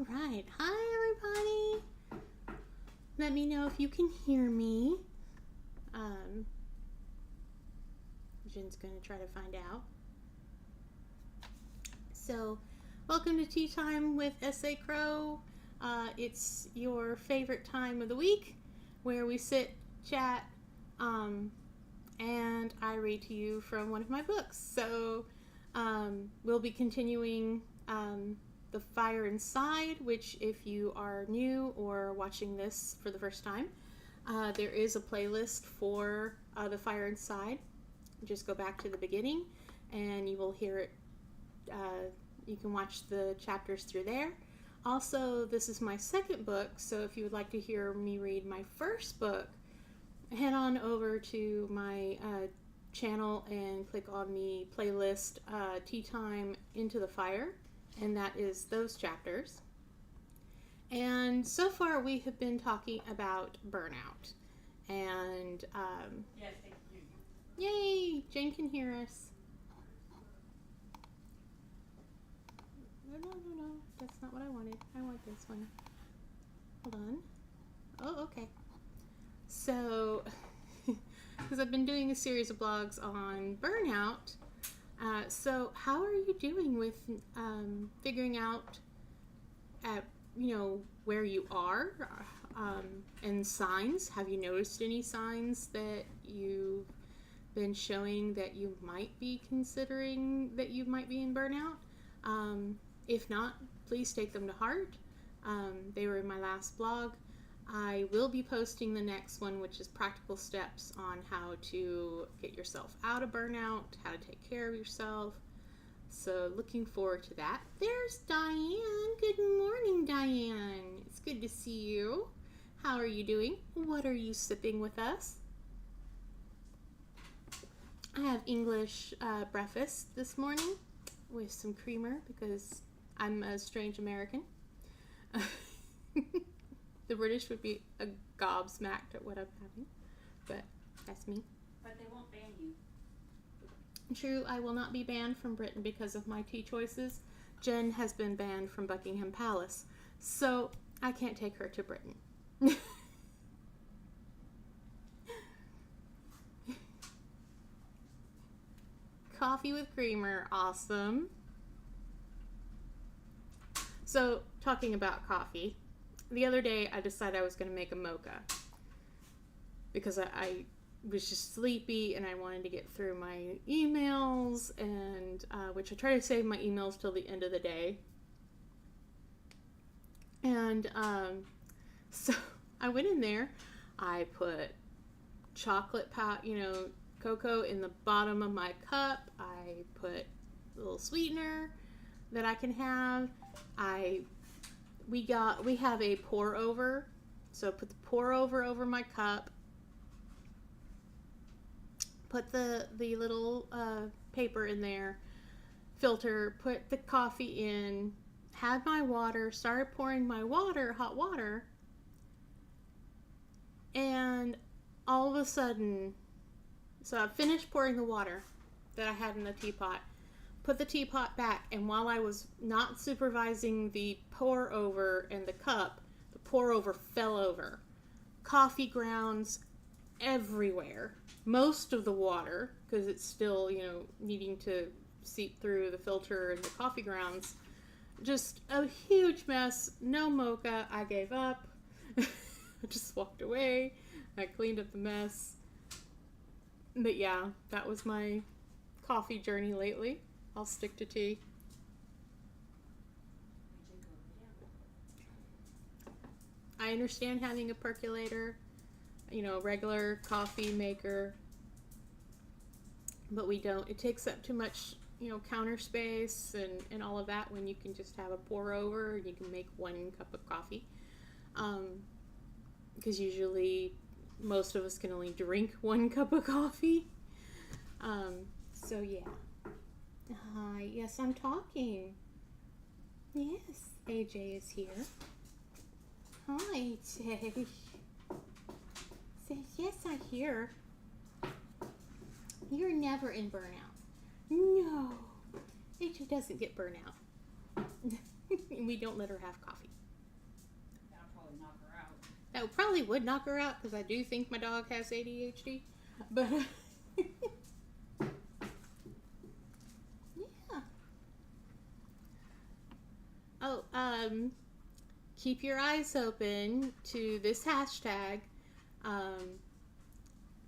All right. Hi, everybody. Let me know if you can hear me. Jen's going to try to find out. So, welcome to Tea Time with S.A. Crow. It's your favorite time of the week where we sit, chat, and I read to you from one of my books. So, we'll be continuing The Fire Inside, which if you are new or watching this for the first time, there is a playlist for The Fire Inside. Just go back to the beginning and you will hear it. You can watch the chapters through there. Also, this is my second book, so if you would like to hear me read my first book, head on over to my channel and click on the playlist Tea Time Into the Fire, and that is those chapters. And so far we have been talking about burnout. And yes, thank you. Yay! Jane can hear us. No, that's not what I wanted. I want this one. Hold on. Oh, okay. So, because I've been doing a series of blogs on burnout, so how are you doing with figuring out where you are and signs? Have you noticed any signs that you've been showing that you might be considering that you might be in burnout? If not, please take them to heart. They were in my last blog. I will be posting the next one, which is practical steps on how to get yourself out of burnout, how to take care of yourself. So looking forward to that. There's Diane. Good morning, Diane. It's good to see you. How are you doing? What are you sipping with us? I have English breakfast this morning with some creamer because I'm a strange American. The British would be gobsmacked at what I'm having, but that's me. But they won't ban you. True, I will not be banned from Britain because of my tea choices. Jen has been banned from Buckingham Palace, so I can't take her to Britain. Coffee with creamer, awesome. So, talking about coffee, the other day I decided I was going to make a mocha because I was just sleepy and I wanted to get through my emails, and which I try to save my emails till the end of the day. And so I went in there, I put chocolate cocoa in the bottom of my cup. I put a little sweetener that I can have. We have a pour over, so put the pour over my cup. Put the little paper in there, filter, put the coffee in, had my water, started pouring my water, hot water, and all of a sudden, so I finished pouring the water that I had in the teapot, put the teapot back, and while I was not supervising the pour over and the cup, the pour over fell over. Coffee grounds everywhere. Most of the water, because it's still, needing to seep through the filter and the coffee grounds. Just a huge mess. No mocha. I gave up. I just walked away. I cleaned up the mess. But yeah, that was my coffee journey lately. I'll stick to tea. I understand having a percolator, regular coffee maker, but we don't. It takes up too much, counter space and all of that when you can just have a pour over and you can make 1 cup of coffee. Because usually most of us can only drink 1 cup of coffee. So yeah. Hi, yes, I'm talking. Yes, AJ is here. Hi, AJ. Says, yes, I'm here. You're never in burnout. No, AJ doesn't get burnout. We don't let her have coffee. That'll probably knock her out. That probably would knock her out because I do think my dog has ADHD. But yeah. Oh, keep your eyes open to this hashtag.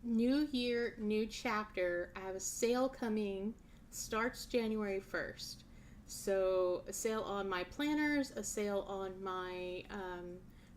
New year, new chapter. I have a sale coming. Starts January 1st. So a sale on my planners, a sale on my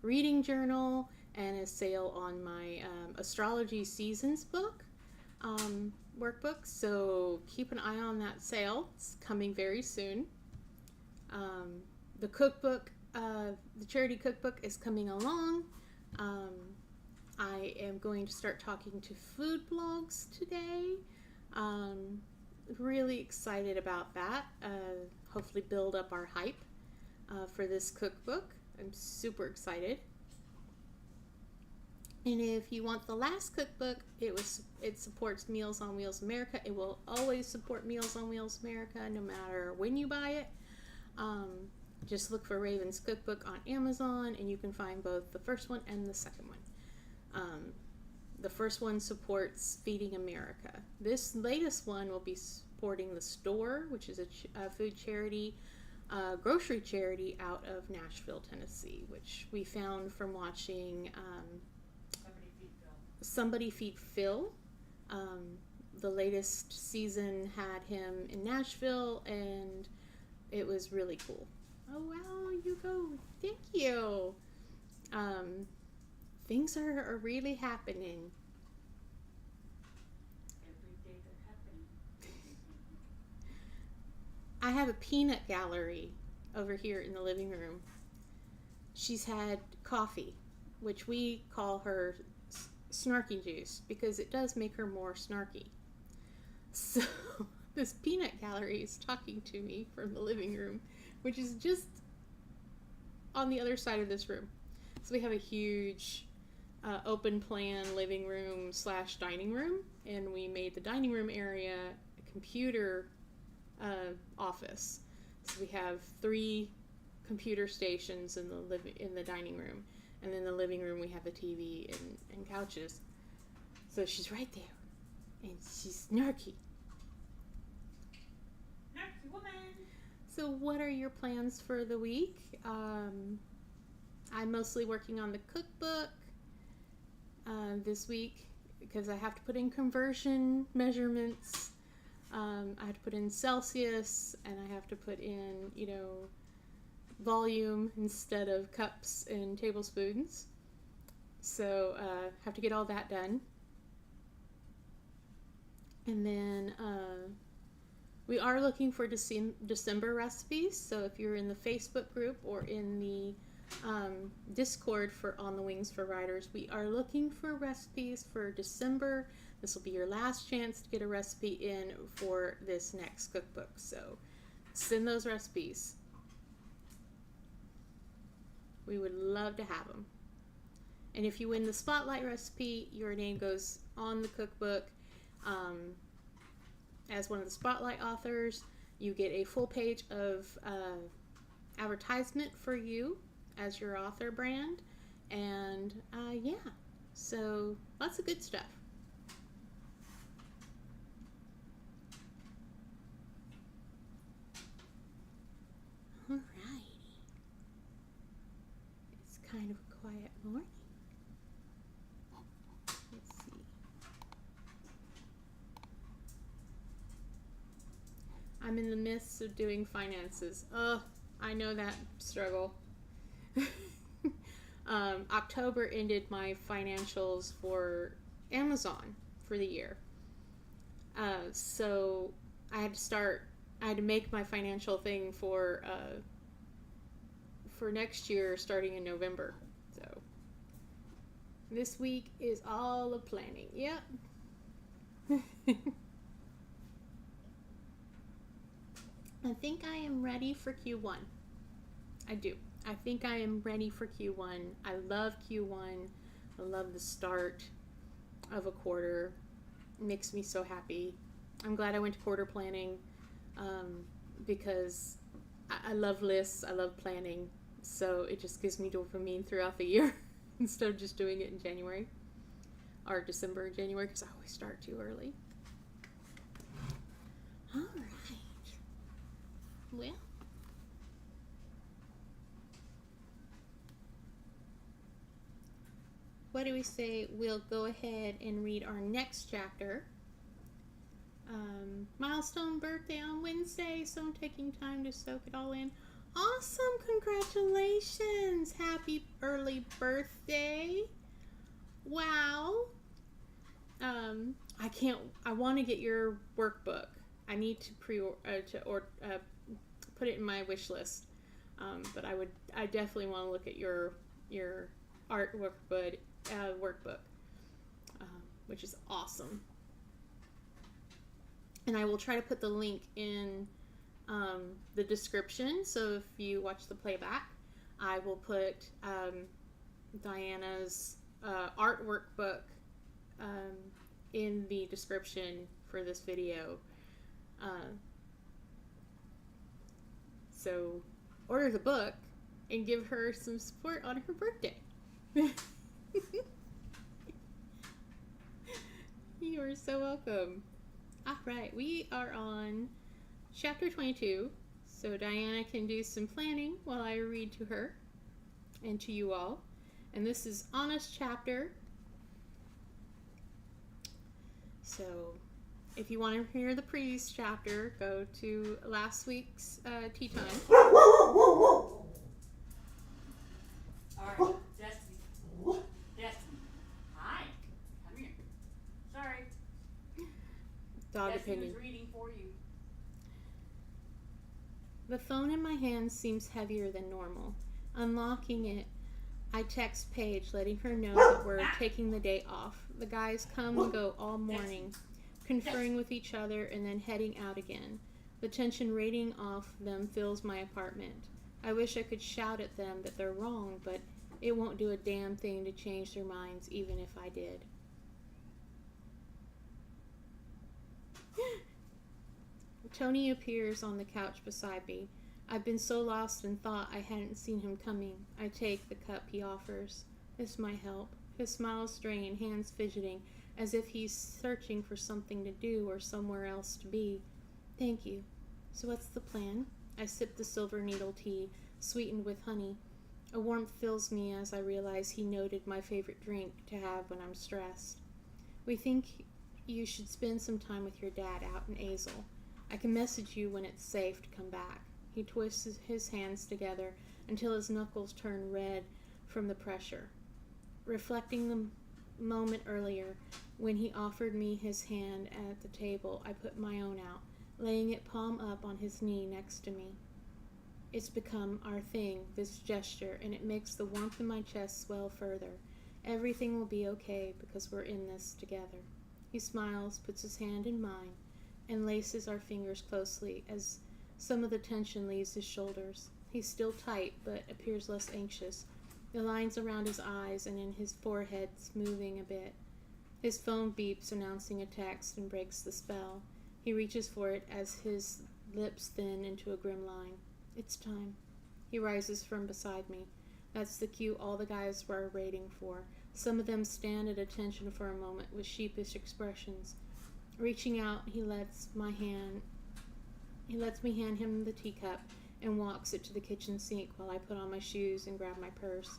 reading journal, and a sale on my astrology seasons book workbook. So keep an eye on that sale. It's coming very soon. The cookbook, the charity cookbook is coming along. I am going to start talking to food blogs today. Really excited about that. Hopefully build up our hype for this cookbook. I'm super excited. And if you want the last cookbook, it supports Meals on Wheels America. It will always support Meals on Wheels America no matter when you buy it. Just look for Raven's Cookbook on Amazon and you can find both the first one and the second one. The first one supports Feeding America. This latest one will be supporting The Store, which is a food charity, grocery charity out of Nashville, Tennessee, which we found from watching Somebody Feed Phil. The latest season had him in Nashville, and it was really cool. Oh, wow, you go. Thank you. Things are really happening. Every day they're happening. I have a peanut gallery over here in the living room. She's had coffee, which we call her snarky juice because it does make her more snarky. So this peanut gallery is talking to me from the living room, which is just on the other side of this room. So we have a huge open plan living room / dining room, and we made the dining room area a computer office. So we have 3 computer stations in the dining room, and in the living room we have a TV and couches. So she's right there, and she's snarky. Snarky woman. So what are your plans for the week? I'm mostly working on the cookbook this week because I have to put in conversion measurements. I have to put in Celsius, and I have to put in, volume instead of cups and tablespoons. So have to get all that done. And then we are looking for December recipes. So if you're in the Facebook group or in the Discord for On the Wings for Writers, we are looking for recipes for December. This will be your last chance to get a recipe in for this next cookbook. So send those recipes. We would love to have them. And if you win the Spotlight recipe, your name goes on the cookbook as one of the Spotlight authors. You get a full page of advertisement for you as your author brand. And yeah, so lots of good stuff. Alrighty. It's kind of a quiet morning. Let's see. I'm in the midst of doing finances. I know that struggle. October ended my financials for Amazon for the year. So I had to make my financial thing for next year starting in November. So this week is all of planning. Yep. I think I am ready for Q1. I do. I think I am ready for Q1. I love Q1. I love the start of a quarter. It makes me so happy. I'm glad I went to quarter planning because I love lists. I love planning. So it just gives me dopamine throughout the year instead of just doing it in January or December and January because I always start too early. All right. Well, what do we say? We'll go ahead and read our next chapter. Milestone birthday on Wednesday, so I'm taking time to soak it all in. Awesome! Congratulations! Happy early birthday! Wow! I want to get your workbook. I need to put it in my wish list. But I definitely want to look at your art workbook, which is awesome. And I will try to put the link in the description. So if you watch the playback, I will put Diana's art workbook in the description for this video. So order the book and give her some support on her birthday. You are so welcome. Alright, we are on chapter 22, so Diana can do some planning while I read to her and to you all. And this is Anna's chapter. So if you want to hear the previous chapter, go to last week's tea time. Alright, Destiny. Destiny. Hi. Come here. Sorry. Dog Destiny opinion. was reading for you. The phone in my hand seems heavier than normal. Unlocking it, I text Paige, letting her know that we're taking the day off. The guys come and go all morning, conferring with each other and then heading out again. The tension radiating off them fills my apartment. I wish I could shout at them that they're wrong, but it won't do a damn thing to change their minds, even if I did. Tony appears on the couch beside me. I've been so lost in thought I hadn't seen him coming. I take the cup he offers. This might help. His smile is strained, hands fidgeting, as if he's searching for something to do or somewhere else to be. Thank you. So what's the plan? I sip the silver needle tea, sweetened with honey. A warmth fills me as I realize he noted my favorite drink to have when I'm stressed. We think you should spend some time with your dad out in Azel. I can message you when it's safe to come back. He twists his hands together until his knuckles turn red from the pressure. Reflecting the moment earlier when he offered me his hand at the table, I put my own out, laying it palm up on his knee next to me. It's become our thing, this gesture, and it makes the warmth in my chest swell further. Everything will be okay because we're in this together. He smiles, puts his hand in mine, and laces our fingers closely as some of the tension leaves his shoulders. He's still tight, but appears less anxious, the lines around his eyes and in his forehead smoothing a bit. His phone beeps, announcing a text, and breaks the spell. He reaches for it as his lips thin into a grim line. It's time. He rises from beside me. That's the cue all the guys were waiting for. Some of them stand at attention for a moment with sheepish expressions. Reaching out, he lets me hand him the teacup and walks it to the kitchen sink while I put on my shoes and grab my purse.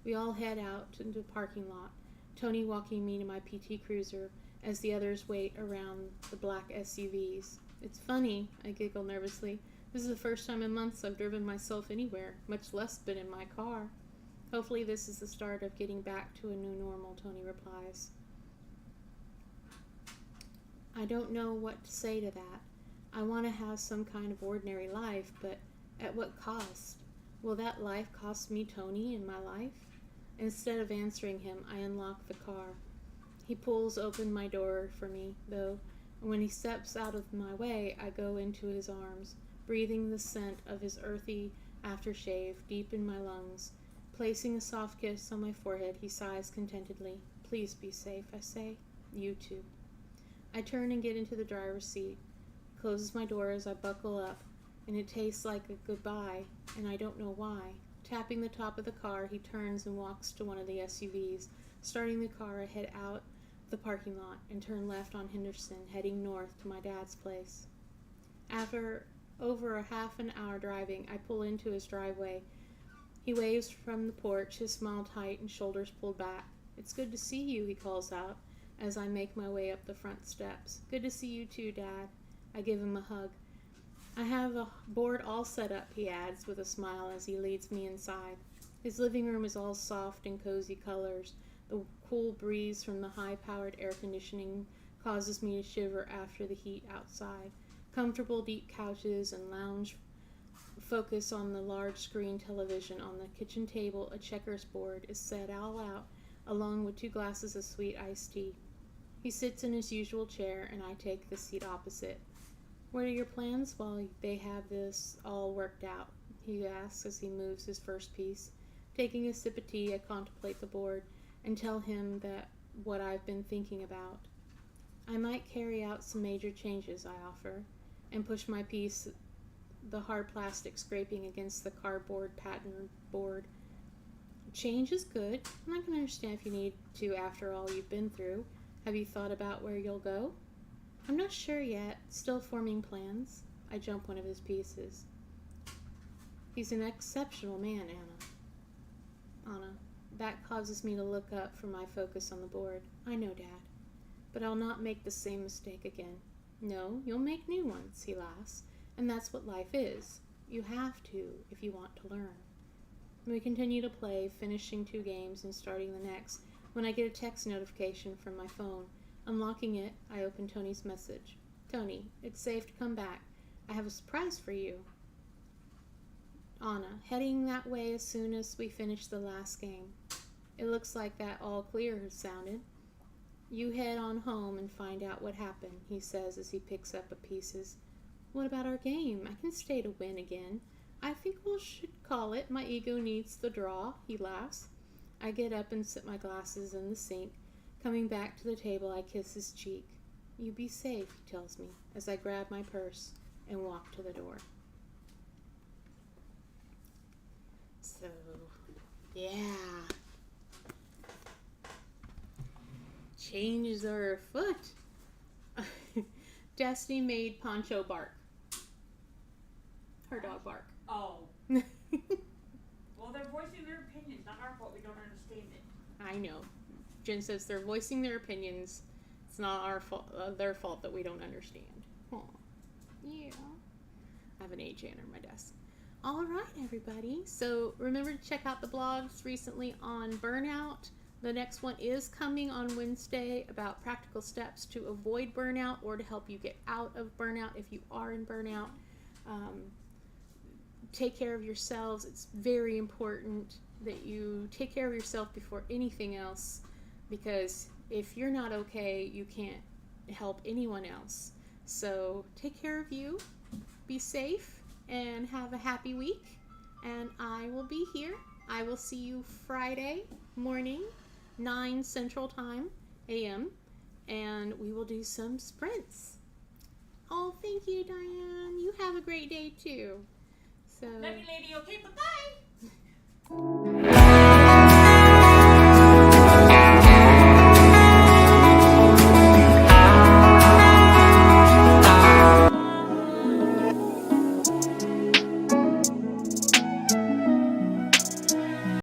We all head out into the parking lot, Tony walking me to my PT Cruiser as the others wait around the black SUVs. It's funny, I giggle nervously. This is the first time in months I've driven myself anywhere, much less been in my car. Hopefully this is the start of getting back to a new normal, Tony replies. I don't know what to say to that. I want to have some kind of ordinary life, but at what cost? Will that life cost me Tony in my life? Instead of answering him, I unlock the car. He pulls open my door for me, though, and when he steps out of my way, I go into his arms, breathing the scent of his earthy aftershave deep in my lungs. Placing a soft kiss on my forehead, he sighs contentedly. Please be safe, I say. You too. I turn and get into the driver's seat. Closes my door as I buckle up. and it tastes like a goodbye, and I don't know why. Tapping the top of the car, he turns and walks to one of the SUVs. Starting the car, I head out the parking lot and turn left on Henderson, heading north to my dad's place. After over a half an hour driving, I pull into his driveway. He waves from the porch, his smile tight and shoulders pulled back. "It's good to see you," he calls out as I make my way up the front steps. "Good to see you too, Dad." I give him a hug. "I have a board all set up," he adds with a smile as he leads me inside. His living room is all soft and cozy colors. The cool breeze from the high-powered air conditioning causes me to shiver after the heat outside. Comfortable deep couches and lounge focus on the large screen television. On the kitchen table, a checkers board is set all out, along with 2 glasses of sweet iced tea. He sits in his usual chair, and I take the seat opposite. "What are your plans while they have this all worked out?" he asks as he moves his first piece. Taking a sip of tea, I contemplate the board and tell him that what I've been thinking about. "I might carry out some major changes," I offer, and push my piece, the hard plastic scraping against the cardboard patterned board. "Change is good, and I can understand if you need to after all you've been through. Have you thought about where you'll go?" "I'm not sure yet, still forming plans." I jump one of his pieces. "He's an exceptional man, Anna." That causes me to look up from my focus on the board. "I know, Dad, but I'll not make the same mistake again." "No, you'll make new ones," he laughs, "and that's what life is. You have to if you want to learn." We continue to play, finishing 2 games and starting the next, when I get a text notification from my phone. Unlocking it, I open Tony's message. "Tony, it's safe to come back. I have a surprise for you. Anna, heading that way as soon as we finish the last game." It looks like that all clear has sounded. "You head on home and find out what happened," he says as he picks up the pieces. "What about our game? I can stay to win again. I think we should call it My Ego Needs the Draw," he laughs. I get up and sit my glasses in the sink. Coming back to the table, I kiss his cheek. "You be safe," he tells me, as I grab my purse and walk to the door. So, yeah. Changes are afoot. Destiny made Poncho bark. Her dog bark. Oh. Well, they're voicing their opinions. Not our fault. We don't understand it. I know. Jen says they're voicing their opinions. It's not our fault. Their fault that we don't understand. Aw. Yeah. I have an AJ under my desk. All right, everybody. So remember to check out the blogs recently on burnout. The next one is coming on Wednesday about practical steps to avoid burnout or to help you get out of burnout if you are in burnout. Take care of yourselves. It's very important that you take care of yourself before anything else, because if you're not okay, you can't help anyone else. So take care of you, be safe, and have a happy week. And I will be here. I will see you Friday morning, 9 Central Time, a.m., and we will do some sprints. Oh, thank you, Diane. You have a great day, too. So. Love you, lady. Okay, bye-bye.